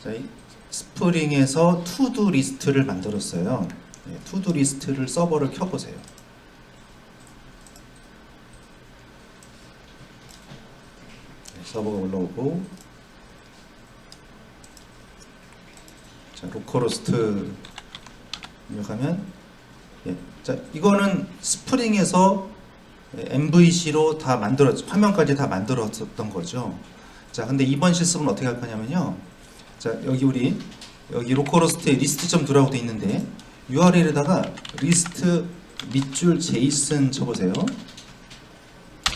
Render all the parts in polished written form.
자, 이 스프링에서 투두 리스트를 만들었어요. 네, 투두 리스트를 서버를 켜보세요. 네, 서버가 올라오고, 자, 로컬호스트 입력하면, 예, 자, 이거는 스프링에서 MVC로 다 화면까지 다 만들었었던 거죠. 자, 근데 이번 실습은 어떻게 할 거냐면요. 자, 여기 로컬호스트에 리스트.2라고 돼 있는데 URL에다가 리스트 밑줄 JSON 쳐보세요.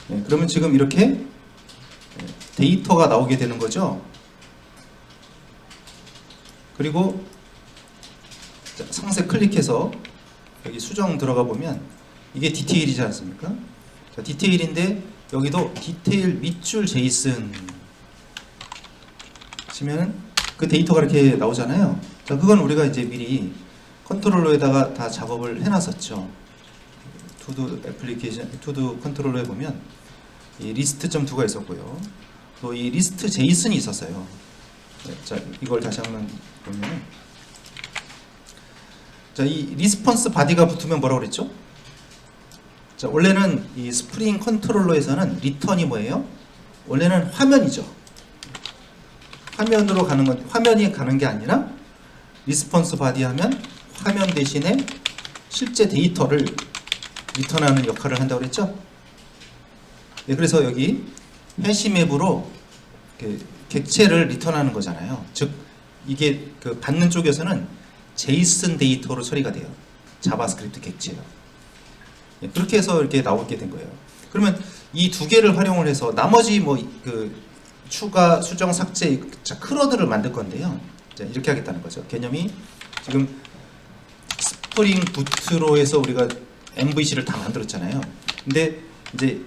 네, 그러면 지금 이렇게 데이터가 나오게 되는 거죠. 그리고 자, 상세 클릭해서 여기 수정 들어가 보면 이게 디테일이지 않습니까? 자, 디테일인데 여기도 디테일 밑줄 JSON 치면 그 데이터가 이렇게 나오잖아요. 자, 그건 우리가 이제 미리 컨트롤러에다가 다 작업을 해놨었죠. 투두 애플리케이션, 투두 컨트롤러에 보면 이 리스트.2가 있었고요. 또 이 리스트 JSON이 있었어요. 네, 자, 이걸 다시 한번 보면, 자, 이 리스폰스 바디가 붙으면 뭐라고 그랬죠? 자, 원래는 이 스프링 컨트롤러에서는 리턴이 뭐예요? 원래는 화면이죠. 화면으로 가는 건, 화면이 가는 게 아니라 리스폰스 바디 하면 화면 대신에 실제 데이터를 리턴하는 역할을 한다고 그랬죠? 네, 그래서 여기 해시맵으로 객체를 리턴하는 거잖아요. 즉 이게 그 받는 쪽에서는 JSON 데이터로 처리가 돼요. 자바스크립트 객체요. 네, 그렇게 해서 이렇게 나오게 된 거예요. 그러면 이 두 개를 활용을 해서 나머지 뭐 그 추가, 수정, 삭제, 자, 크러드를 만들 건데요. 자, 이렇게 하겠다는 거죠. 개념이 지금 스프링 부트로 해서 우리가 MVC를 다 만들었잖아요. 근데 이제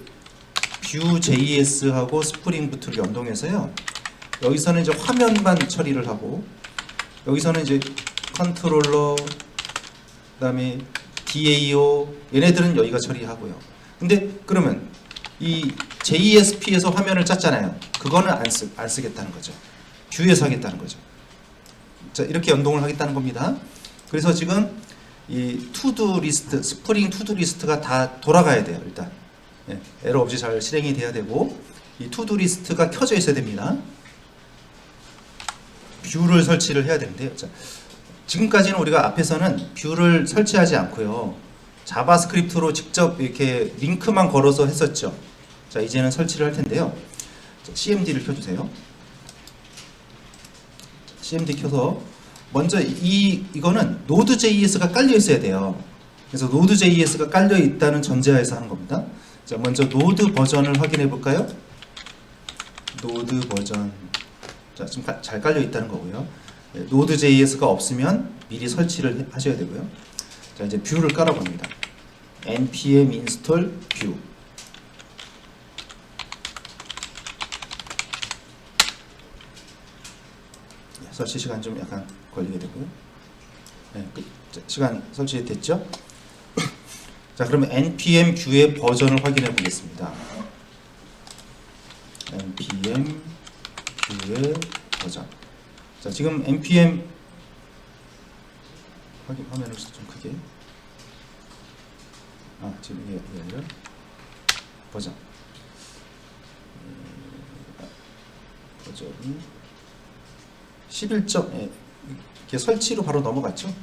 Vue.js하고 스프링 부트를 연동해서요. 여기서는 이제 화면만 처리를 하고, 여기서는 이제 컨트롤러, 그다음에 DAO, 얘네들은 여기가 처리하고요. 근데 그러면 이 JSP에서 화면을 짰잖아요. 그거는 안 쓰겠다는 거죠. 뷰에서 하겠다는 거죠. 자, 이렇게 연동을 하겠다는 겁니다. 그래서 지금 이 투두 리스트, 스프링 투두 리스트가 다 돌아가야 돼요. 일단 네, 에러 없이 잘 실행이 돼야 되고, 이 투두 리스트가 켜져 있어야 됩니다. 뷰를 설치를 해야 되는데요. 자, 지금까지는 우리가 앞에서는 뷰를 설치하지 않고요, 자바스크립트로 직접 이렇게 링크만 걸어서 했었죠. 자, 이제는 설치를 할 텐데요. 자, CMD를 켜주세요. CMD 켜서 먼저 이거는 Node.js가 깔려 있어야 돼요. 그래서 Node.js가 깔려 있다는 전제하에서 하는 겁니다. 자, 먼저 노드 버전을 확인해 볼까요? 노드 버전. 자, 지금 잘 깔려 있다는 거고요. 네, Node.js가 없으면 미리 설치를 하셔야 되고요. 자, 이제 뷰를 깔아봅니다. npm install vue. 설치 시간 좀 약간 걸리게 되고요. 네, 시간 설치됐죠? 자, 그러면 npm 뷰의 버전을 확인해 보겠습니다. npm 뷰의 버전. 자, 지금 npm 화면을 좀 크게. 지금 이게 아니라 버전. 버전이 11점. 이렇게 설치로 바로 넘어갔죠?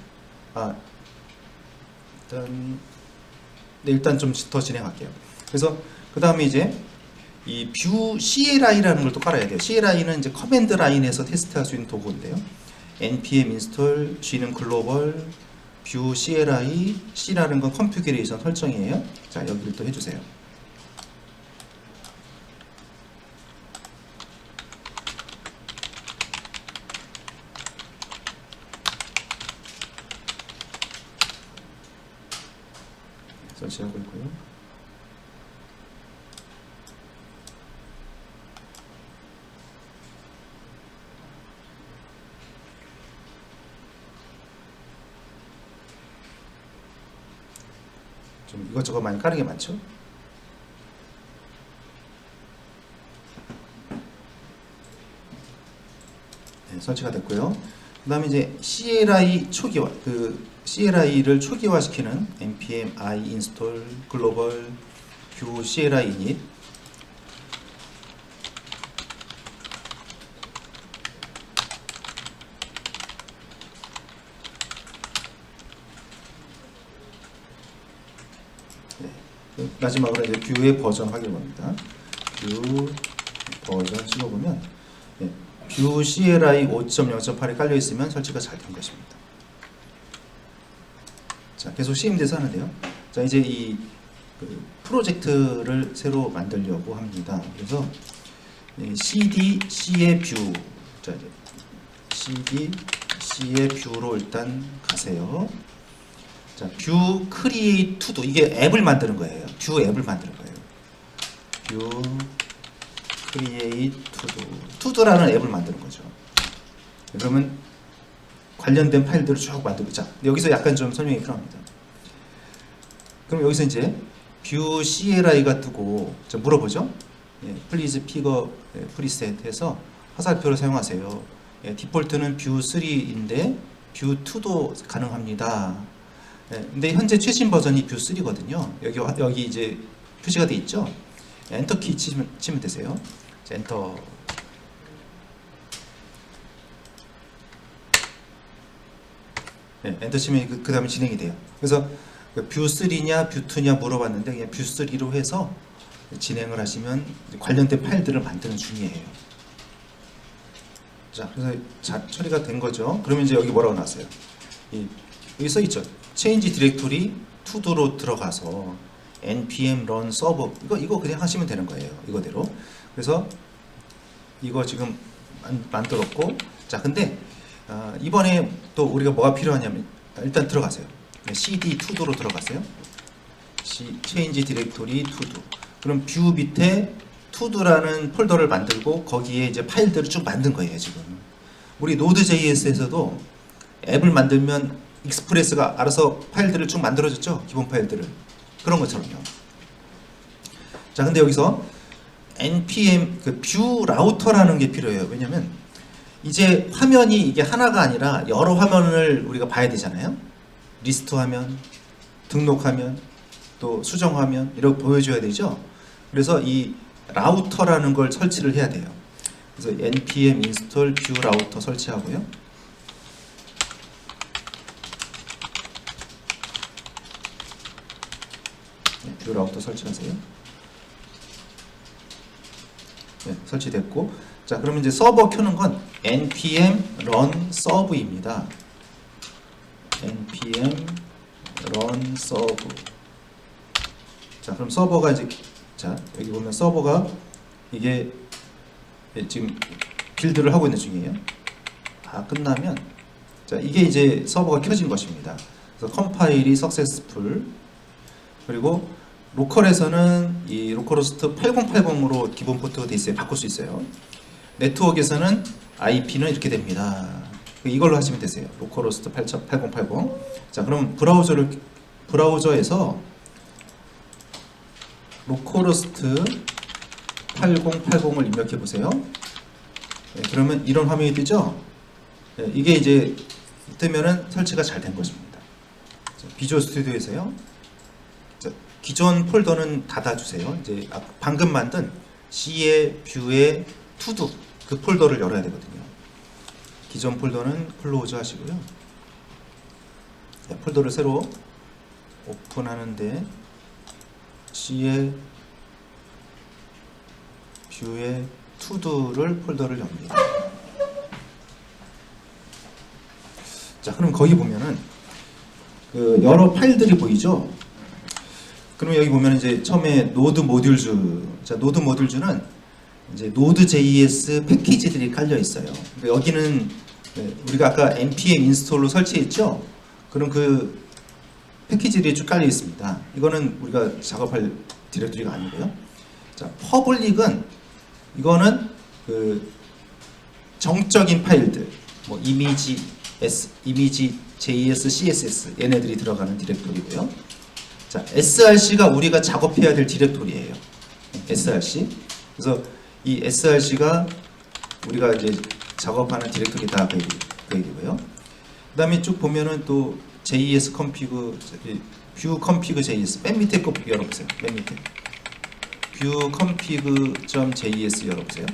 일단 좀 더 진행할게요. 그래서 그 다음에 이제 이 뷰 CLI라는 걸 또 깔아야 돼요. CLI는 이제 커맨드 라인에서 테스트할 수 있는 도구인데요. npm install g는 글로벌, 뷰 CLI, C라는 건 컨피그레이션 설정이에요. 자, 여기를 또 해주세요. 설치하고 있고요. 좀 이것저것 많이 까는 게 많죠? 네. 설치가 됐고요. 그다음에 이제 CLI 초기화, CLI를 초기화시키는 npm i install global view CLI init. 마지막으로 이제 뷰의 버전 확인해봅니다. 뷰 버전 찍어보면 뷰 CLI 5.0.8에 깔려 있으면 설치가 잘 된 것입니다. 자, 계속 CMD에서 하는데요. 자, 이제 이 프로젝트를 새로 만들려고 합니다. 그래서 CD C의 뷰, 자, CD C의 뷰로 일단 가세요. 자, 뷰 크리에이트 투도, 이게 앱을 만드는 거예요. 뷰 앱을 만드는 거예요. 뷰 크리에이트 투도라는 앱을 만드는 거죠. 그러면 관련된 파일들을 쭉 만들고, 자, 여기서 약간 좀 설명이 필요합니다. 그럼 여기서 이제 뷰 CLI가 뜨고 물어보죠. 플리즈 피거 프리셋 해서 화살표를 사용하세요. 디폴트는 뷰 3인데 뷰 2도 가능합니다. 근데 현재 최신 버전이 뷰 3거든요. 여기 이제 표시가 돼 있죠. 엔터 키 치면 되세요. 자, 엔터. 엔터 치면 그 다음에 진행이 돼요. 그래서 뷰 3냐 뷰 2냐 물어봤는데 그냥 뷰 3로 해서 진행을 하시면 관련된 파일들을 만드는 중이에요. 자, 그래서 처리가 된 거죠. 그러면 이제 여기 뭐라고 나왔어요? 여기 써 있죠. change 디렉토리 to도로 들어가서 npm run server, 이거 그냥 하시면 되는 거예요. 이거대로. 그래서 이거 지금 만들었고, 자, 근데 이번에 또 우리가 뭐가 필요하냐면 일단 들어가세요. cd to도로 들어가세요. change 디렉토리 todo. 그럼 뷰 밑에 to도라는 폴더를 만들고 거기에 이제 파일들을 쭉 만든 거예요. 지금 우리 Node.js에서도 앱을 만들면 익스프레스가 알아서 파일들을 쭉 만들어줬죠. 기본 파일들을. 그런 것처럼요. 자, 근데 여기서 npm 뷰 라우터라는 게 필요해요. 왜냐면 이제 화면이 이게 하나가 아니라 여러 화면을 우리가 봐야 되잖아요. 리스트 화면, 등록 화면, 또 수정 화면 이렇게 보여줘야 되죠. 그래서 이 라우터라는 걸 설치를 해야 돼요. 그래서 npm install 뷰 라우터 설치하고요. 뷰 라우터 설치하세요. 네, 설치됐고, 자, 그러면 이제 서버 켜는 건 npm run serve입니다. npm run serve. 자, 그럼 서버가 이제, 자, 여기 보면 서버가 이게 지금 빌드를 하고 있는 중이에요. 다 끝나면, 자, 이게 이제 서버가 켜진 것입니다. 그래서 컴파일이 successful. 그리고 로컬에서는 이 로컬호스트 8080으로 기본 포트가 돼 있어요. 바꿀 수 있어요. 네트워크에서는 IP는 이렇게 됩니다. 이걸로 하시면 되세요. 로컬호스트 8080. 자, 그럼 브라우저에서 로컬호스트 8080을 입력해 보세요. 네, 그러면 이런 화면이 뜨죠. 네, 이게 이제 뜨면은 설치가 잘 된 것입니다. 자, 비주얼 스튜디오에서요. 자, 기존 폴더는 닫아주세요. 이제 방금 만든 C의 뷰의 투두 그 폴더를 열어야 되거든요. 기존 폴더는 클로즈 하시고요. 네, 폴더를 새로 오픈하는데 C의 뷰의 투두를 폴더를 엽니다. 자, 그럼 거기 보면은 여러 파일들이 보이죠? 그럼 여기 보면 이제 처음에 노드 모듈즈, 자, 노드 모듈즈는 이제 Node.js 패키지들이 깔려 있어요. 여기는 우리가 아까 npm 인스톨로 설치했죠? 그럼 그 패키지들이 쭉 깔려 있습니다. 이거는 우리가 작업할 디렉토리가 아니고요. 자, 퍼블릭은 이거는 정적인 파일들, 뭐 이미지 JS, CSS 얘네들이 들어가는 디렉토리고요. 자, src가 우리가 작업해야 될 디렉토리예요. src. 그래서 이 src가 우리가 이제 작업하는 디렉토리 다 그 얘기고요. 그 다음에 쭉 보면은 또 JS config, view config JS 맨 밑에 거 열어보세요. 맨 밑에 view config.js 열어보세요.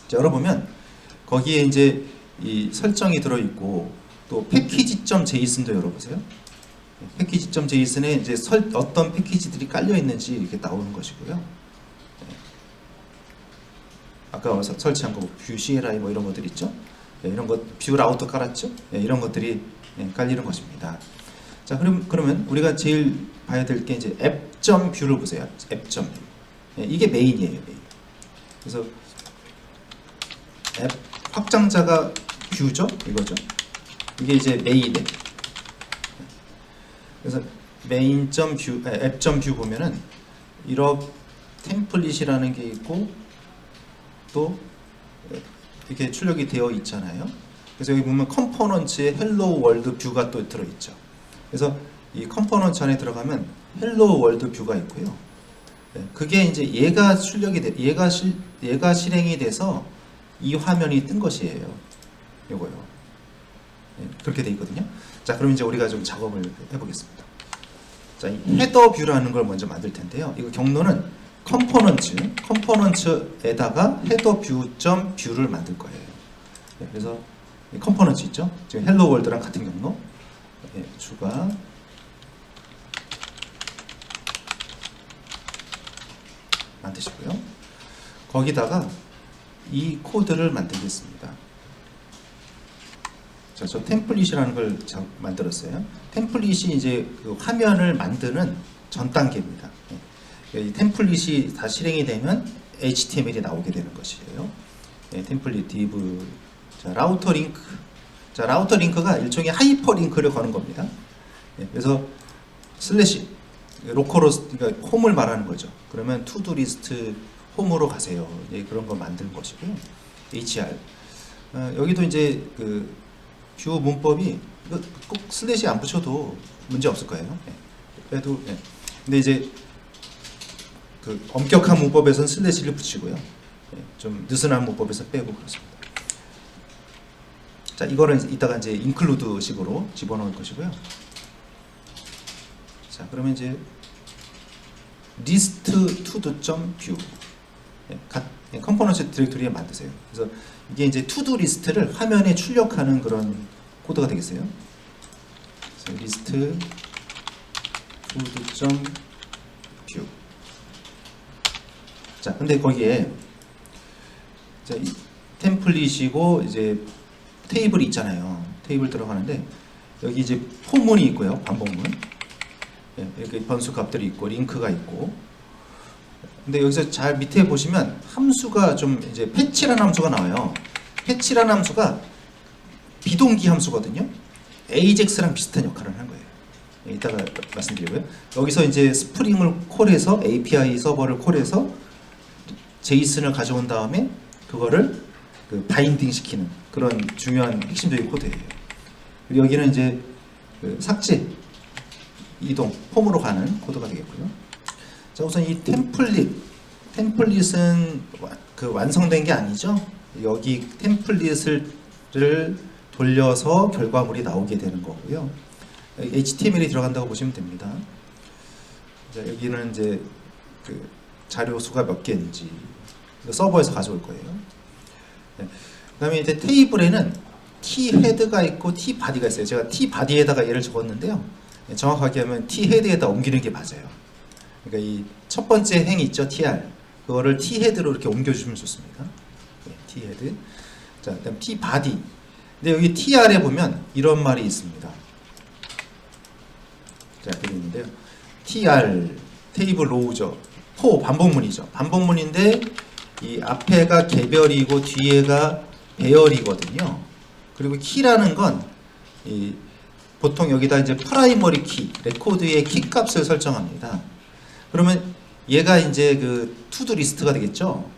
자, 열어보면 거기에 이제 이 설정이 들어있고 또 패키지.json도 열어보세요. 패키지.json에 이제 어떤 패키지들이 깔려 있는지 이렇게 나오는 것이고요. 아까 설치한 거 뷰 CLI 뭐 이런 것들 있죠. 이런 것 뷰 라우터 깔았죠. 이런 것들이 깔리는 것입니다. 자, 그러면 우리가 제일 봐야 될 게 이제 app.view를 보세요. app.view. 이게 메인이에요, 메인. 그래서 앱 확장자가 뷰죠, 이거죠. 이게 이제 메인에. 그래서 main.view, app.view 보면은 이런 템플릿이라는 게 있고 또 이렇게 출력이 되어 있잖아요. 그래서 여기 보면 컴포넌츠에 헬로 월드 뷰가 또 들어있죠. 그래서 이 컴포넌츠 안에 들어가면 헬로 월드 뷰가 있고요. 그게 이제 얘가 얘가 실행이 돼서 이 화면이 뜬 것이에요. 요거요. 그렇게 돼 있거든요. 자, 그럼 이제 우리가 좀 작업을 해보겠습니다. 자, 이 헤더 뷰라는 걸 먼저 만들 텐데요. 이거 경로는 컴포넌츠에다가 헤더 뷰.뷰를 만들 거예요. 그래서 컴포넌츠 있죠? 지금 헬로 월드랑 같은 경로 추가 만드시고요. 거기다가 이 코드를 만들겠습니다. 자, 저 템플릿이라는 걸 만들었어요. 템플릿이 이제 그 화면을 만드는 전 단계입니다. 이 템플릿이 다 실행이 되면 HTML이 나오게 되는 것이에요. 템플릿 div. 자, 라우터 링크. 자, 라우터 링크가 일종의 하이퍼 링크를 거는 겁니다. 그래서 슬래시 로컬로, 그러니까 홈을 말하는 거죠. 그러면 투두 리스트 홈으로 가세요. 그런 걸 만드는 것이고요. HR. 여기도 이제 그 뷰 문법이 이거 꼭 슬래시 안 붙여도 문제 없을 거예요. 그래도 근데 이제 그 엄격한 문법에서는 슬래시를 붙이고요. 좀 느슨한 문법에서 빼고 그렇습니다. 자, 이거를 이따가 이제 include 식으로 집어넣을 것이고요. 자, 그러면 이제 list to.view 컴포넌트 디렉토리에 만드세요. 그래서 이게 이제 to-do 리스트를 화면에 출력하는 그런 코드가 되겠어요. 그래서 list to-view. 자, 근데 거기에 자, 이 템플릿이고 이제 테이블이 있잖아요. 테이블 들어가는데 여기 이제 포문이 있고요. 반복문. 이렇게 변수 값들이 있고 링크가 있고. 근데 여기서 잘 밑에 보시면 함수가 좀 이제 패치라는 함수가 나와요. 패치라는 함수가 비동기 함수거든요. AJAX랑 비슷한 역할을 하는 거예요. 이따가 말씀드리고요. 여기서 이제 스프링을 콜해서 API 서버를 콜해서 제이슨을 가져온 다음에 그거를 그 바인딩 시키는 그런 중요한 핵심적인 코드예요. 그리고 여기는 이제 그 삭제, 이동, 폼으로 가는 코드가 되겠고요. 자, 우선 이 템플릿은 그 완성된 게 아니죠. 여기 템플릿을 돌려서 결과물이 나오게 되는 거고요. HTML이 들어간다고 보시면 됩니다. 자, 여기는 이제 그 자료 수가 몇 개인지 서버에서 가져올 거예요. 그 다음에 이제 테이블에는 T 헤드가 있고 T 바디가 있어요. 제가 T 바디에다가 얘를 적었는데요. 정확하게 하면 T 헤드에다 옮기는 게 맞아요. 그러니까 이 첫 번째 행위 있죠, TR. 그거를 T 헤드로 이렇게 옮겨주시면 좋습니다. T 헤드. 자, 그다음 T 바디. 근데 여기 TR에 보면 이런 말이 있습니다. 자, 여기 있는데요. TR 테이블 로우죠. 반복문이죠. 반복문인데 이 앞에가 개별이고 뒤에가 배열이거든요. 그리고 키라는 건 이 보통 여기다 이제 프라이머리 키, 레코드의 키 값을 설정합니다. 그러면 얘가 이제 그 투두 리스트가 되겠죠.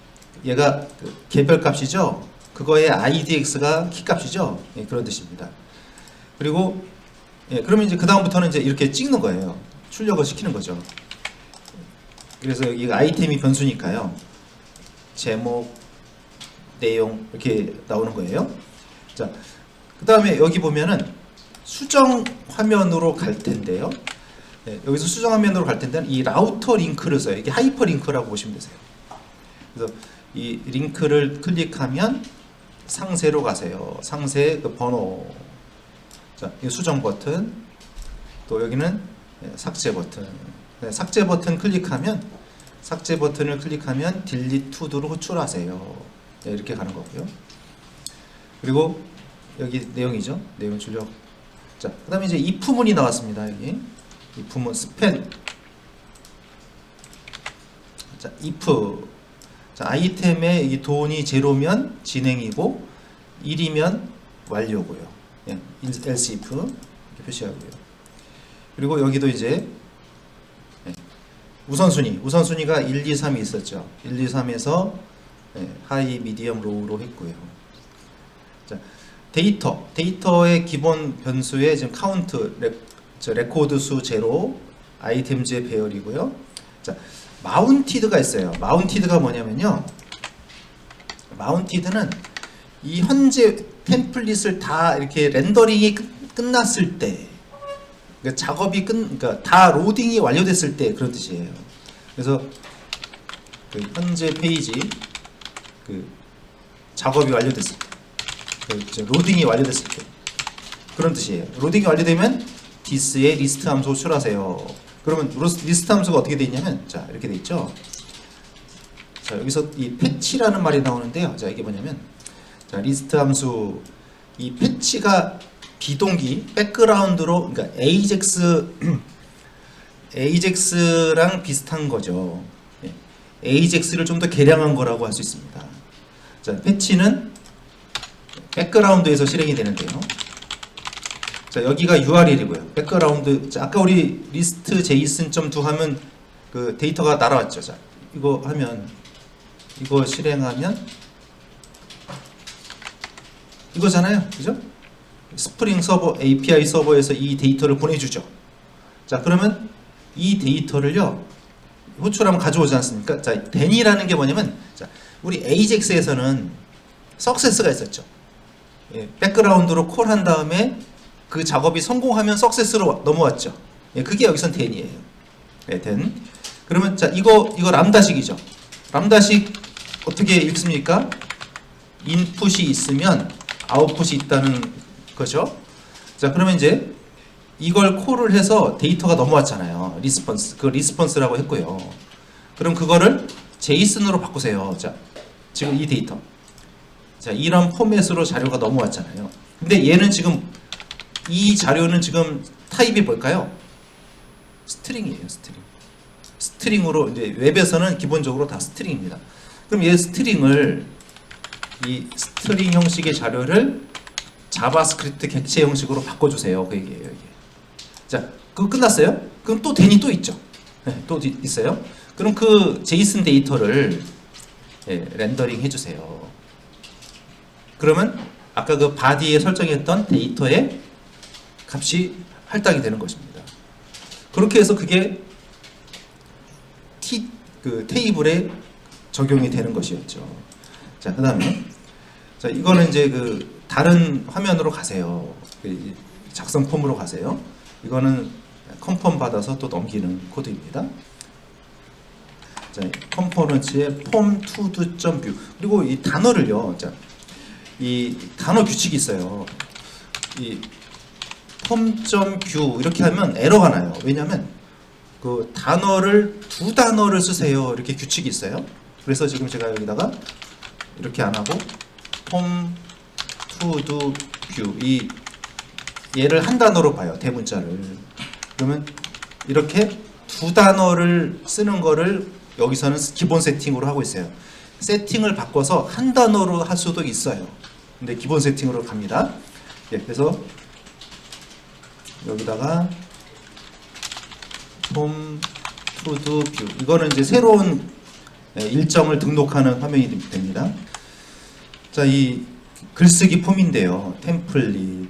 얘가 그 개별 값이죠. 그거의 IDX가 키 값이죠. 그런 뜻입니다. 그리고 그러면 이제 그 다음부터는 이제 이렇게 찍는 거예요. 출력을 시키는 거죠. 그래서 여기 아이템이 변수니까요. 제목, 내용 이렇게 나오는 거예요. 자, 그 다음에 여기 보면은 수정 화면으로 갈 텐데요. 네, 여기서 수정 화면으로 갈 텐데 이 라우터 링크를 써요. 이게 하이퍼 링크라고 보시면 되세요. 그래서 이 링크를 클릭하면 상세로 가세요. 상세 그 번호. 자, 이 수정 버튼. 또 여기는 삭제 버튼. 네, 삭제 버튼 클릭하면 삭제 버튼을 클릭하면 딜리트 투두로 호출하세요. 네, 이렇게 가는 거고요. 그리고 여기 내용이죠. 내용 출력. 자, 그다음에 이제 if 문이 나왔습니다. 여기 if 문 스펜. 자, if. 자, 아이템에 이 돈이 제로면 진행이고 1이면 완료고요. 예, else if 이렇게 표시하고요. 그리고 여기도 이제 우선순위가 1, 2, 3이 있었죠. 1, 2, 3에서 하이, 미디엄, 로우로 했고요. 자, 데이터의 기본 변수에 지금 카운트, 레코드 수 제로, 아이템즈의 배열이고요. 자, 마운티드가 있어요. 마운티드가 뭐냐면요. 마운티드는 이 현재 템플릿을 다 이렇게 렌더링이 끝났을 때, 그러니까 작업이 그러니까 다 로딩이 완료됐을 때 그런 뜻이에요. 그래서 그 현재 페이지 그 작업이 완료됐을 때, 로딩이 완료됐을 때 그런 뜻이에요. 로딩이 완료되면 this의 리스트 함수 호출하세요. 그러면 리스트 함수가 어떻게 돼 있냐면 자, 이렇게 돼 있죠. 자, 여기서 이 패치라는 말이 나오는데요. 자, 이게 뭐냐면 자, 리스트 함수 이 패치가 비동기 백그라운드로 그러니까 AJAX랑 비슷한 거죠. AJAX를 좀 더 개량한 거라고 할 수 있습니다. 자, 패치는 백그라운드에서 실행이 되는데요. 자, 여기가 URL이고요. 백그라운드. 자, 아까 우리 리스트 json.do 하면 그 데이터가 날아왔죠. 자, 이거 하면 이거 실행하면 이거잖아요. 그죠? 스프링 서버 API 서버에서 이 데이터를 보내주죠. 자, 그러면 이 데이터를요 호출하면 가져오지 않습니까? 자, then이라는 게 뭐냐면 자, 우리 AJAX에서는 success가 있었죠. 예, 백그라운드로 콜한 다음에 그 작업이 성공하면 success로 넘어왔죠. 예, 그게 여기선 then이에요. 예, then. 그러면 자, 이거 람다식이죠. 람다식 어떻게 읽습니까? 인풋이 있으면 아웃풋이 있다는 거죠. 자, 그러면 이제 이걸 콜을 해서 데이터가 넘어왔잖아요. 리스폰스. 그 리스폰스라고 했고요. 그럼 그거를 JSON으로 바꾸세요. 자, 지금 이 데이터. 자, 이런 포맷으로 자료가 넘어왔잖아요. 근데 얘는 지금 이 자료는 지금 타입이 뭘까요? 스트링이에요. 스트링으로 이제 웹에서는 기본적으로 다 스트링입니다. 그럼 얘 스트링을 이 스트링 형식의 자료를 자바스크립트 객체 형식으로 바꿔주세요. 그 얘기예요. 이게. 자, 그거 끝났어요? 그럼 또 then이 또 있죠. 네, 또 있어요. 그럼 그 JSON 데이터를 렌더링 해주세요. 그러면 아까 그 바디에 설정했던 데이터의 값이 할당이 되는 것입니다. 그렇게 해서 그게 그 테이블에 적용이 되는 것이었죠. 자, 그 다음에 자, 이거는 이제 그 다른 화면으로 가세요. 그 작성 폼으로 가세요. 이거는 컨펌 받아서 또 넘기는 코드입니다. 자, 컴포넌츠의 form to do view. 그리고 이 단어를요. 자, 이 단어 규칙이 있어요. 이 form.view 이렇게 하면 에러가 나요. 왜냐하면 그 단어를 두 단어를 쓰세요. 이렇게 규칙이 있어요. 그래서 지금 제가 여기다가 이렇게 안 하고 form to do view 얘를 한 단어로 봐요. 대문자를. 그러면 이렇게 두 단어를 쓰는 거를 여기서는 기본 세팅으로 하고 있어요. 세팅을 바꿔서 한 단어로 할 수도 있어요. 근데 기본 세팅으로 갑니다. 예, 그래서 여기다가 form to do view 이거는 이제 새로운 일정을 등록하는 화면이 됩니다. 자, 이 글쓰기 폼인데요. 템플릿.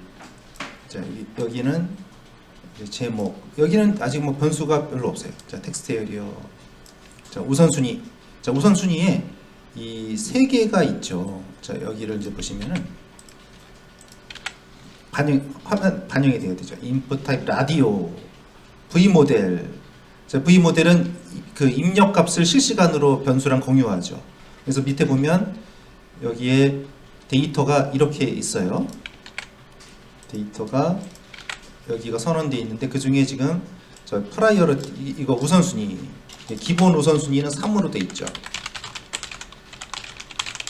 자, 여기는 제목. 여기는 아직 뭐 변수가 별로 없어요. 자, 텍스트 에리어. 자, 우선순위. 자, 우선순위에 이 세 개가 있죠. 자, 여기를 이제 보시면은 화면 반영이 되어야 되죠. 인풋 타입 라디오, V 모델. 자, V 모델은 그 입력 값을 실시간으로 변수랑 공유하죠. 그래서 밑에 보면 여기에 데이터가 이렇게 있어요. 데이터가 여기가 선언되어 있는데 그 중에 지금 저 프라이어리티 이거 우선순위, 기본 우선순위는 3으로 돼 있죠.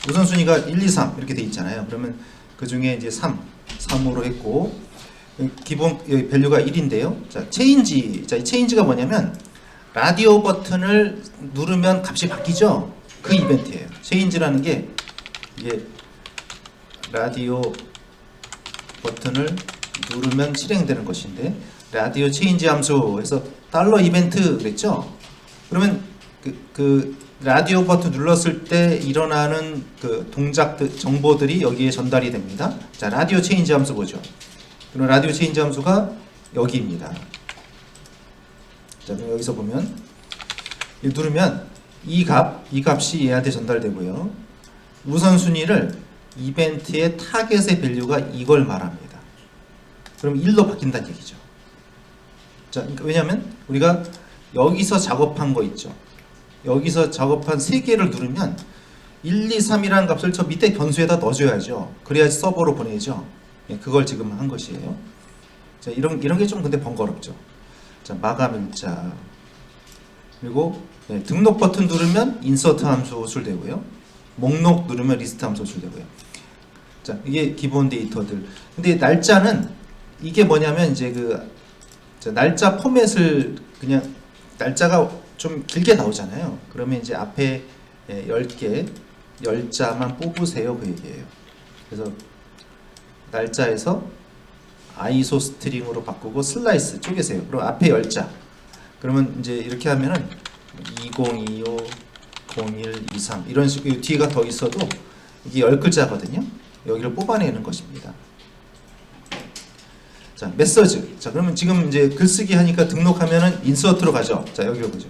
우선순위가 1, 2, 3 이렇게 돼 있잖아요. 그러면 그 중에 이제 3으로 했고, 기본 여기 밸류가 1인데요. 자, 체인지. 자, 이 체인지가 뭐냐면 라디오 버튼을 누르면 값이 바뀌죠. 그 이벤트예요. 체인지라는 게 이게 라디오 버튼을 누르면 실행되는 것인데, 라디오 체인지 함수에서 달러 이벤트 그랬죠. 그러면 그 라디오 버튼 눌렀을 때 일어나는 그 동작들, 정보들이 여기에 전달이 됩니다. 자, 라디오 체인지 함수 보죠. 그럼 라디오 체인지 함수가 여기입니다. 자, 그럼 여기서 보면 누르면 이 값이 얘한테 전달되고요. 우선순위를 이벤트의 타겟의 밸류가 이걸 말합니다. 그럼 1로 바뀐다는 얘기죠. 자, 그러니까 왜냐하면 우리가 여기서 작업한 거 있죠. 여기서 작업한 3개를 누르면 1, 2, 3이라는 값을 저 밑에 변수에다 넣어줘야죠. 그래야지 서버로 보내죠. 예, 그걸 지금 한 것이에요. 자, 이런 게 좀 근데 번거롭죠. 자, 마감 일자. 그리고 등록 버튼 누르면 인서트 함수 호출되고요. 목록 누르면 리스트 함수 호출되고요. 자, 이게 기본 데이터들. 근데 날짜는 이게 뭐냐면 이제 날짜 포맷을 그냥 날짜가 좀 길게 나오잖아요. 그러면 이제 앞에 10개, 10자만 뽑으세요. 그 얘기예요. 그래서 날짜에서 아이소 스트링으로 바꾸고 슬라이스 쪼개세요. 그럼 앞에 10자. 그러면 이제 이렇게 하면은 2025, 01, 23 이런 식으로 뒤가 더 있어도 이게 10글자거든요. 여기를 뽑아내는 것입니다. 자, 메시지. 자, 그러면 지금 이제 글쓰기 하니까 등록하면은 인서트로 가죠. 자, 여기로 보죠.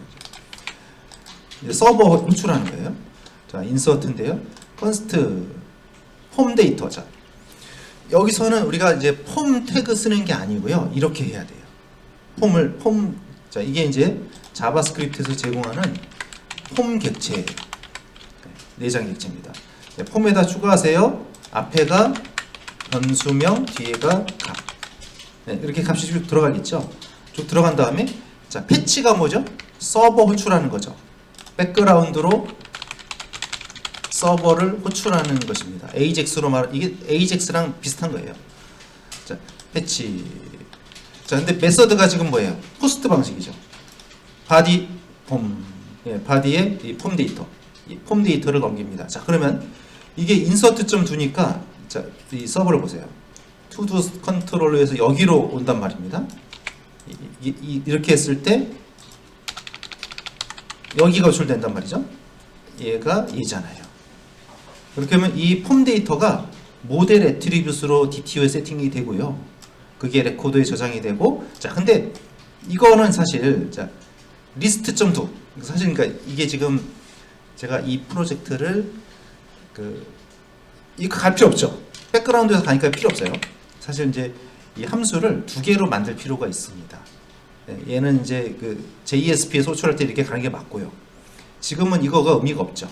이제 서버 호출하는 거예요. 자, 인서트인데요. 컨스트 폼 데이터. 자, 여기서는 우리가 이제 폼 태그 쓰는 게 아니고요. 이렇게 해야 돼요. 자, 이게 이제 자바스크립트에서 제공하는 폼 객체, 내장 객체입니다. 네, 폼에다 추가하세요. 앞에가 변수명, 뒤에가 값. 네, 이렇게 값이 쭉 들어가겠죠. 쭉 들어간 다음에, 자, 패치가 뭐죠? 서버 호출하는 거죠. 백그라운드로 서버를 호출하는 것입니다. AJAX로 이게 AJAX랑 비슷한 거예요. 자, 패치. 자, 근데 메서드가 지금 뭐예요? 포스트 방식이죠. 바디 폼. 예, 바디에 이 폼 데이터. 이 폼 데이터를 넘깁니다. 자, 그러면 이게 인서트 점 두니까, 자, 이 서버를 보세요. 투두 컨트롤러에서 여기로 온단 말입니다. 이렇게 했을 때 여기가 호출된단 말이죠. 얘가 얘잖아요. 그렇게 하면 이 폼 데이터가 모델 애트리뷰스로 DTO에 세팅이 되고요. 그게 레코드에 저장이 되고, 자, 근데 이거는 사실, 자, 리스트.2. 사실 그러니까 이게 지금 제가 이 프로젝트를 이거 갈 필요 없죠. 백그라운드에서 가니까 필요 없어요. 사실 이제 이 함수를 2개로 만들 필요가 있습니다. 얘는 이제 JSP에서 호출할 때 이렇게 가는 게 맞고요. 지금은 이거가 의미가 없죠.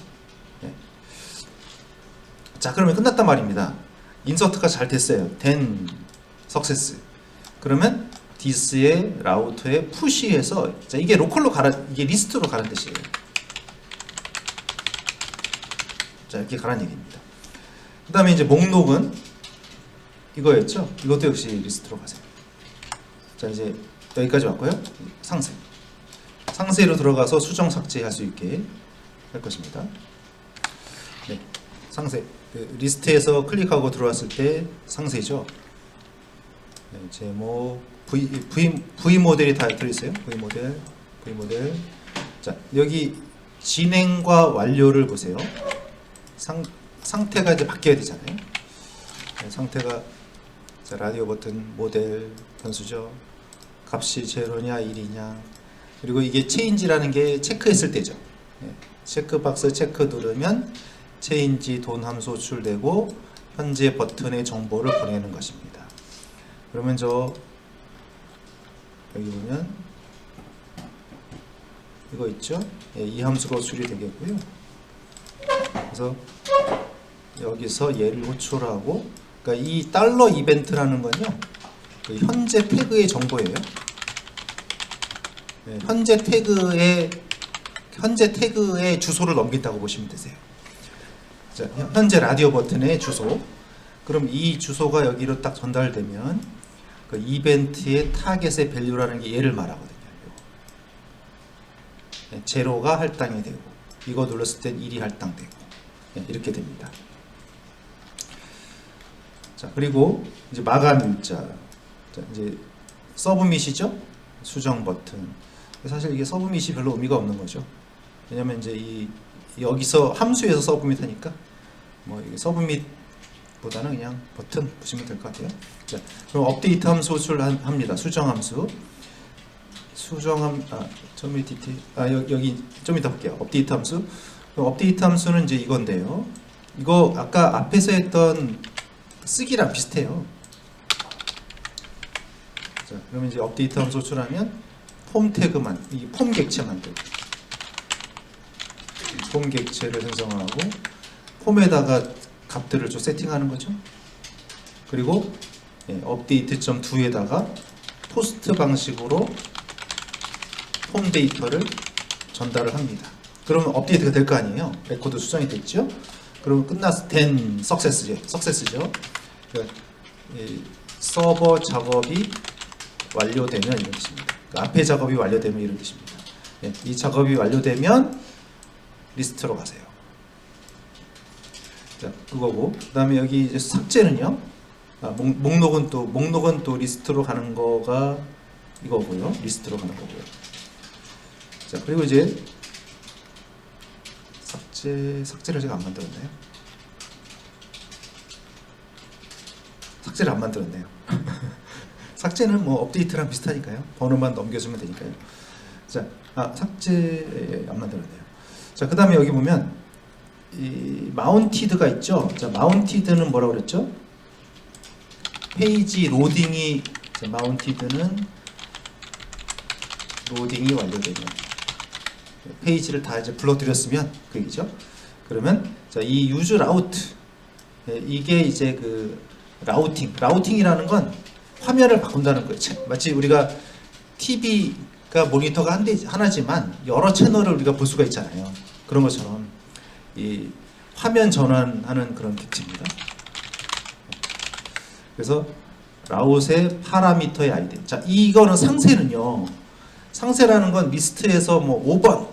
자, 그러면 끝났단 말입니다. 인서트가 잘 됐어요. 된 석세스. 그러면 this의 라우터에 푸시해서, 자, 이게 로컬로 이게 리스트로 가는 뜻이에요. 자, 이렇게 가라는 얘기입니다. 그 다음에 이제 목록은 이거였죠. 이것도 역시 리스트로 가세요. 자, 이제 여기까지 왔고요. 상세로 들어가서 수정 삭제할 수 있게 할 것입니다. 네, 상세. 리스트에서 클릭하고 들어왔을 때 상세죠. 네, 제목, V 모델이 다 들어있어요. V 모델. 자, 여기 진행과 완료를 보세요. 상태가 이제 바뀌어야 되잖아요. 네, 상태가, 자, 라디오 버튼, 모델, 변수죠. 값이 0냐 1이냐. 그리고 이게 체인지라는 게 체크했을 때죠. 체크박스 체크 누르면 체인지 돈 함수 호출되고 현재 버튼의 정보를 보내는 것입니다. 그러면 여기 보면 이거 있죠? 이 함수가 호출이 되겠고요. 그래서 여기서 얘를 호출하고, 그러니까 이 달러 이벤트라는 건요, 그 현재 태그의 정보예요. 현재 태그의 주소를 넘긴다고 보시면 되세요. 자, 현재 라디오 버튼의 주소. 그럼 이 주소가 여기로 딱 전달되면 그 이벤트의 타겟의 밸류라는 게 얘를 말하거든요. 제로가 할당이 되고, 이거 눌렀을 땐 1이 할당되고, 이렇게 됩니다. 자, 그리고 이제 마감 일자. 자, 이제 서브밋이죠? 수정 버튼. 사실 이게 서브밋이 별로 의미가 없는 거죠. 왜냐면 이제 여기서 함수에서 서브밋 하니까 뭐 이게 서브밋보다는 그냥 버튼 보시면 될 것 같아요. 자, 그럼 업데이트 함수 호출합니다. 수정 함수. 여기 좀 이따 볼게요. 업데이트 함수. 업데이트 함수는 이제 이건데요. 이거 아까 앞에서 했던 쓰기랑 비슷해요. 자, 그러면 이제 업데이트 함수 호출하면 폼 태그만, 이 폼 객체 만들고, 폼 객체를 생성하고 폼에다가 값들을 좀 세팅하는 거죠. 그리고 업데이트.do에다가 포스트 방식으로 폼 데이터를 전달을 합니다. 그러면 업데이트가 될 거 아니에요. 레코드 수정이 됐죠. 그러면 된 석세스죠. 그러니까 서버 작업이 완료되면 이런 뜻입니다. 그러니까 앞에 작업이 완료되면 이런 뜻입니다. 이 작업이 완료되면 리스트로 가세요. 자, 그거고, 그 다음에 여기 이제 삭제는요. 목록은 또 리스트로 가는 거가 이거고요. 리스트로 가는 거고요. 자, 그리고 이제 삭제를 제가 안 만들었나요? 삭제를 안 만들었네요. 삭제는 뭐 업데이트랑 비슷하니까요. 번호만 넘겨주면 되니까요. 자, 삭제 안 만들었네요. 자, 그 다음에 여기 보면 이 마운티드가 있죠. 자, 마운티드는 뭐라고 그랬죠? 페이지 로딩이, 자, 마운티드는 로딩이 완료되면, 페이지를 다 이제 불러들였으면 그 얘기죠. 그러면 자, 이 유즈 라우트, 이게 이제 그 라우팅이라는 건 화면을 바꾼다는 거예요. 마치 우리가 TV가 모니터가 하나지만 여러 채널을 우리가 볼 수가 있잖아요. 그런 것처럼 이 화면 전환하는 그런 객체입니다. 그래서 라웃의 파라미터의 아이디. 자, 이거는 상세는요. 상세라는 건 리스트에서 뭐 5번,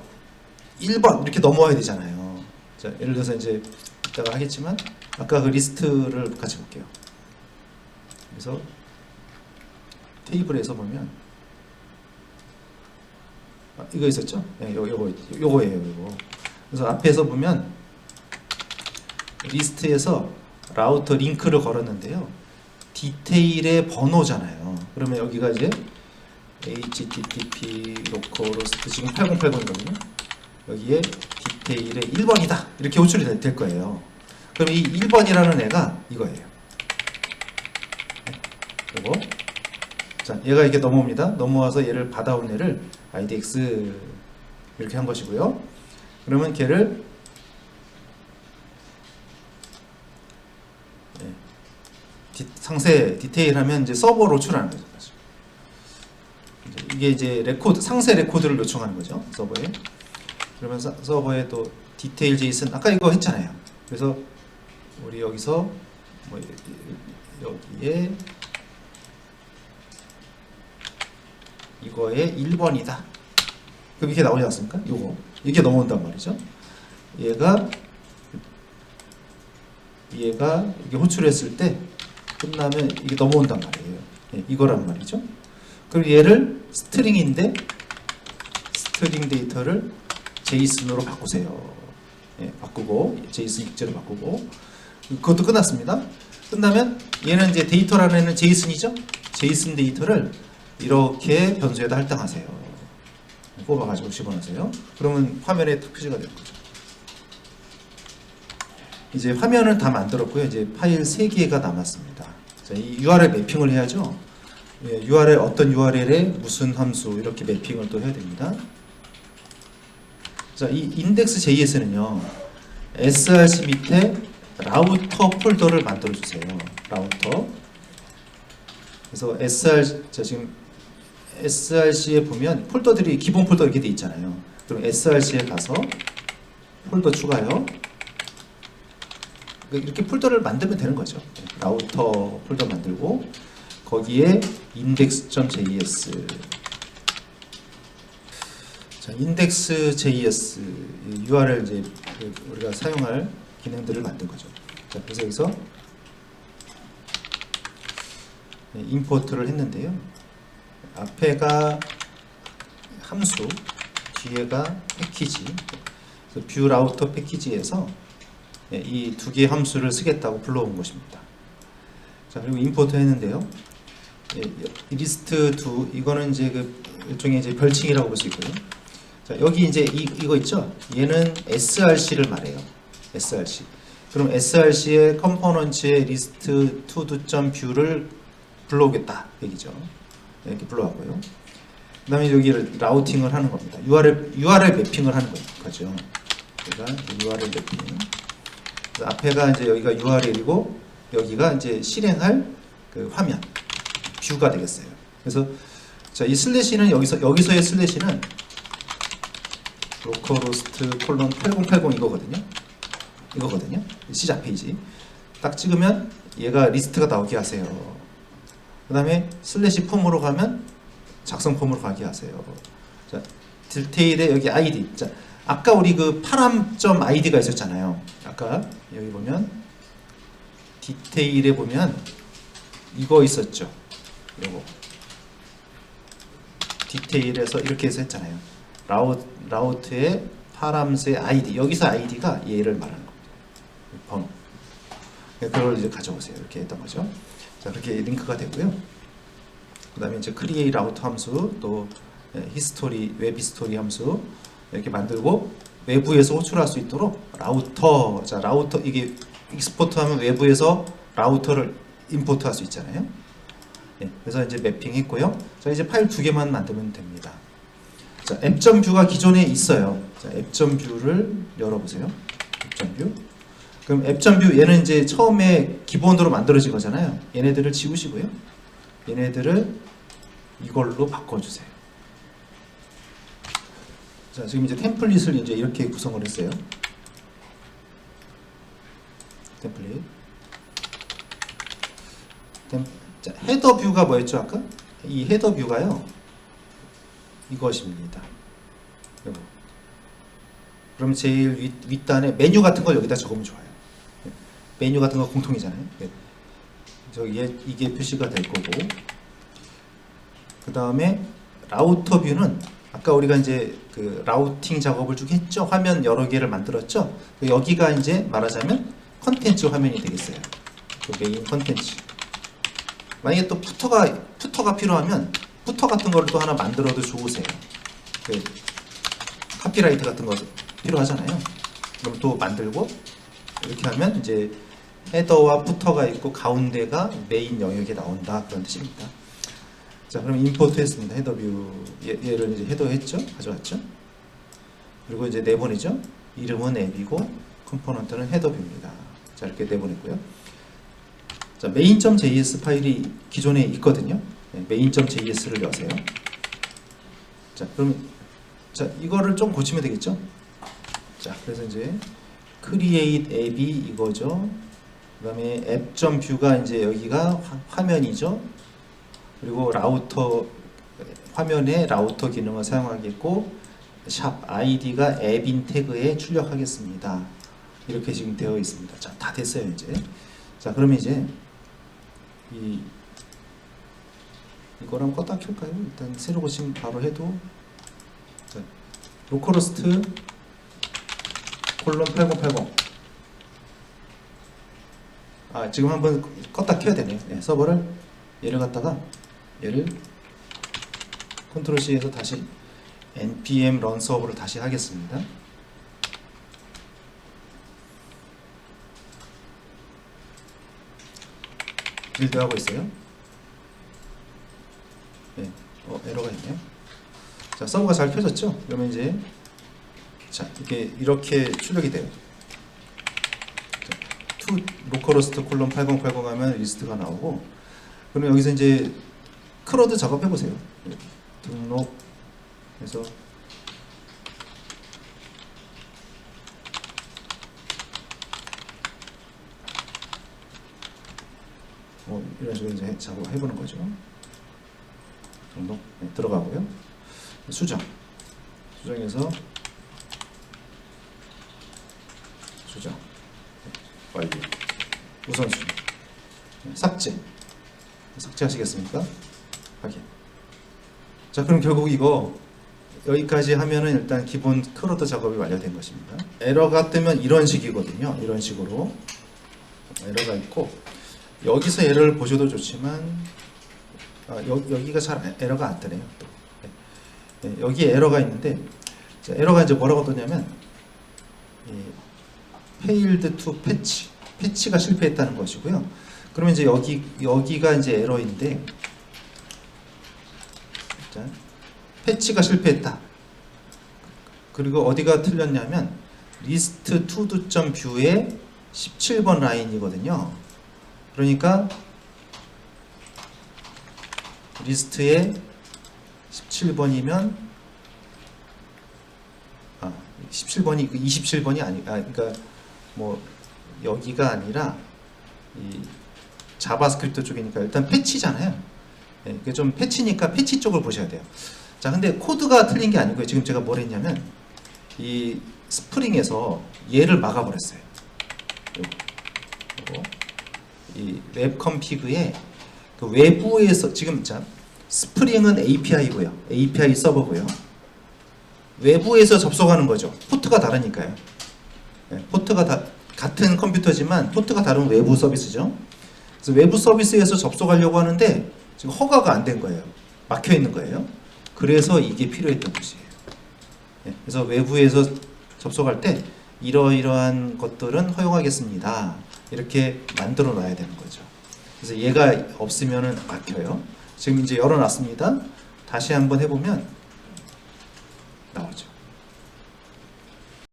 1번 이렇게 넘어와야 되잖아요. 자, 예를 들어서 이제 이따가 하겠지만 아까 그 리스트를 같이 볼게요. 그래서 테이블에서 보면 이거 있었죠? 네, 요거예요. 그래서 앞에서 보면 리스트에서 라우터 링크를 걸었는데요. 디테일의 번호잖아요. 그러면 여기가 이제 HTTP 로컬호스트 지금 8080이거든요. 여기에 디테일의 1번이다. 이렇게 호출이 될 거예요. 그럼 이 1번이라는 애가 이거예요. 그리고 자, 얘가 이렇게 넘어옵니다. 넘어와서 얘를 받아온 애를 IDX 이렇게 한 것이고요. 그러면 걔를 상세 디테일하면 이제 서버로 호출하는 거죠. 이게 이제 레코드, 상세 레코드를 요청하는 거죠. 서버에. 그러면 서버에 또 디테일 제이슨, 아까 이거 했잖아요. 그래서 우리 여기서 뭐 여기에 이거에 1번이다. 그럼 이렇게 나오지 않습니까? 요거 이렇게 넘어온단 말이죠. 얘가 이게 호출했을 때 끝나면 이게 넘어온단 말이에요. 이거란 말이죠. 그럼 얘를 스트링인데 스트링 데이터를 제이슨으로 바꾸세요. 바꾸고 제이슨 객체로 바꾸고 그것도 끝났습니다. 끝나면 얘는 이제 데이터라는 애는 제이슨이죠. 제이슨 데이터를 이렇게 변수에다 할당하세요. 뽑아가지고 집어넣으세요. 그러면 화면에 탁 표시가 되는 거죠. 이제 화면을 다 만들었고요. 이제 파일 3개가 남았습니다. 자, 이 URL 매핑을 해야죠. 예, URL 어떤 URL에 무슨 함수 이렇게 매핑을 또 해야 됩니다. 자, 이 index.js는요. src 밑에 라우터 폴더를 만들어 주세요. 라우터. 그래서 자, 지금 src에 보면 폴더들이 기본 폴더 이렇게 돼 있잖아요. 그럼 src에 가서 폴더 추가요. 이렇게 폴더를 만들면 되는 거죠. 라우터 폴더 만들고 거기에 index.js. 자, index.js URL 이제 우리가 사용할 기능들을 만든 거죠. 자, 그래서 여기서 임포트를 했는데요. 앞에가 함수, 뒤에가 패키지. 그래서 뷰 라우터 패키지에서 이 두 개의 함수를 쓰겠다고 불러온 것입니다. 자, 그리고 임포트 했는데요. 리스트 2 이거는 이제 그 일종의 이제 별칭이라고 볼 수 있고요. 자, 여기 이제 이거 있죠. 얘는 src를 말해요. src. 그럼 src의 컴포넌츠의 리스트 to.view를 불러오겠다 얘기죠. 이렇게 불러왔고요. 그다음에 여기를 라우팅을 하는 겁니다. URL 매핑을 하는 거죠. 그러니까 URL 매핑. 앞에가 이제 여기가 URL이고 여기가 이제 실행할 그 화면 뷰가 되겠어요. 그래서 자, 이 슬래시는 여기서의 슬래시는 localhost 8080 이거거든요. 시작 페이지 딱 찍으면 얘가 리스트가 나오게 하세요. 그 다음에 슬래시 폼으로 가면 작성 폼으로 가게 하세요. 자, 디테일에 여기 ID. 자, 아까 우리 그 파람.id가 있었잖아요. 아까 여기 보면 디테일에 보면 이거 있었죠. 요거 디테일에서 이렇게 해서 했잖아요. 라우트의 파람스의 ID. 여기서 ID가 얘를 말하는 겁니다. 번호. 그걸 이제 가져오세요. 이렇게 했던 거죠. 자, 그렇게 링크가 되고요. 그 다음에 이제 create 라우터 함수, 또 히스토리, 웹 히스토리 함수 이렇게 만들고 외부에서 호출할 수 있도록 라우터. 자, 라우터 이게 익스포트하면 외부에서 라우터를 임포트할 수 있잖아요. 예, 그래서 이제 매핑했고요. 자, 이제 파일 2개만 만들면 됩니다. 자, app.view가 기존에 있어요. 자, app.view를 열어보세요. app.view. 그럼 app.view 얘는 이제 처음에 기본으로 만들어진 거잖아요. 얘네들을 지우시고요. 얘네들을 이걸로 바꿔주세요. 자, 지금 이제 템플릿을 이제 이렇게 구성을 했어요. 템플릿. 자, 헤더 뷰가 뭐였죠 아까? 이 헤더 뷰가요. 이것입니다. 이거. 그럼 제일 윗단에 메뉴 같은 걸 여기다 적으면 좋아요. 메뉴 같은 거 공통이잖아요. 저기에 이게 표시가 될 거고. 그 다음에 라우터 뷰는 아까 우리가 이제 그 라우팅 작업을 쭉 했죠. 화면 여러 개를 만들었죠. 여기가 이제 말하자면 컨텐츠 화면이 되겠어요. 그 메인 컨텐츠. 만약에 또 푸터가 필요하면 푸터 같은 거를 또 하나 만들어도 좋으세요. 그 카피라이트 같은 거 필요하잖아요. 그럼 또 만들고 이렇게 하면 이제 헤더와 푸터가 있고 가운데가 메인 영역에 나온다 그런 뜻입니다. 자, 그럼 임포트 했습니다. 헤더 뷰 얘를 이제 헤더 했죠. 가져왔죠. 그리고 이제 내보내죠. 이름은 앱이고 컴포넌트는 헤더 뷰입니다. 자, 이렇게 내보냈고요. 자, main.js 파일이 기존에 있거든요. 네, main.js를 여세요. 자, 그럼 자, 이거를 좀 고치면 되겠죠. 자, 그래서 이제 create 앱이 이거죠. 그 다음에 app.view가 이제 여기가 화면이죠. 그리고 라우터 화면에 라우터 기능을 사용하겠고 샵 id가 앱인 태그에 출력하겠습니다. 이렇게 지금 되어 있습니다. 자, 다 됐어요 이제. 자, 그러면 이제 이거랑 껐다 켤까요? 일단 새로 고침 바로 해도. 자, localhost 8080. 아, 지금 한번 껐다 켜야 되네요. 네, 서버를 얘를 갖다가 얘를 컨트롤 C에서 다시 npm run 서버를 다시 하겠습니다. 빌드 하고 있어요. 네, 에러가 있네요. 자, 서버가 잘 켜졌죠? 그러면 이제 자, 이게 이렇게 출력이 돼요. to localhost 콜론 8080 하면 리스트가 나오고, 그러면 여기서 이제 크로드 작업해 보세요. 등록해서 이런 식으로 이제 작업해 보는 거죠. 등록 들어가고요. 수정해서 수정 완료. 우선 수정. 삭제하시겠습니까? 확인. 자, 그럼 결국 이거 여기까지 하면은 일단 기본 크로드 작업이 완료된 것입니다. 에러가 뜨면 이런 식이거든요. 이런 식으로 에러가 있고, 여기서 에러를 보셔도 좋지만 여기가 잘 에러가 안 뜨네요. 또. 네, 여기에 에러가 있는데, 자, 에러가 이제 뭐라고 뜨냐면 failed to patch, 패치가 실패했다는 것이고요. 그러면 이제 여기가 이제 에러인데, 자, 패치가 실패했다. 그리고 어디가 틀렸냐면 list to.view의 17번 라인이거든요. 그러니까 리스트에 17번이면 17번이 27번이 그러니까 뭐 여기가 아니라 이 자바스크립트 쪽이니까 일단 패치잖아요. 네, 이게 좀 패치니까 패치 쪽을 보셔야 돼요. 자, 근데 코드가 틀린 게 아니고요. 지금 제가 뭘 했냐면 이 스프링에서 얘를 막아버렸어요. 이 웹컴피그의 그 외부에서 지금 자, 스프링은 API고요. API 서버고요. 외부에서 접속하는 거죠. 포트가 다르니까요. 네, 포트가 같은 컴퓨터지만 포트가 다른 외부 서비스죠. 그래서 외부 서비스에서 접속하려고 하는데 지금 허가가 안 된 거예요. 막혀 있는 거예요. 그래서 이게 필요했던 것이에요. 네, 그래서 외부에서 접속할 때 이러이러한 것들은 허용하겠습니다. 이렇게 만들어 놔야 되는 거죠. 그래서 얘가 없으면은 막혀요. 지금 이제 열어놨습니다. 다시 한번 해보면 나오죠.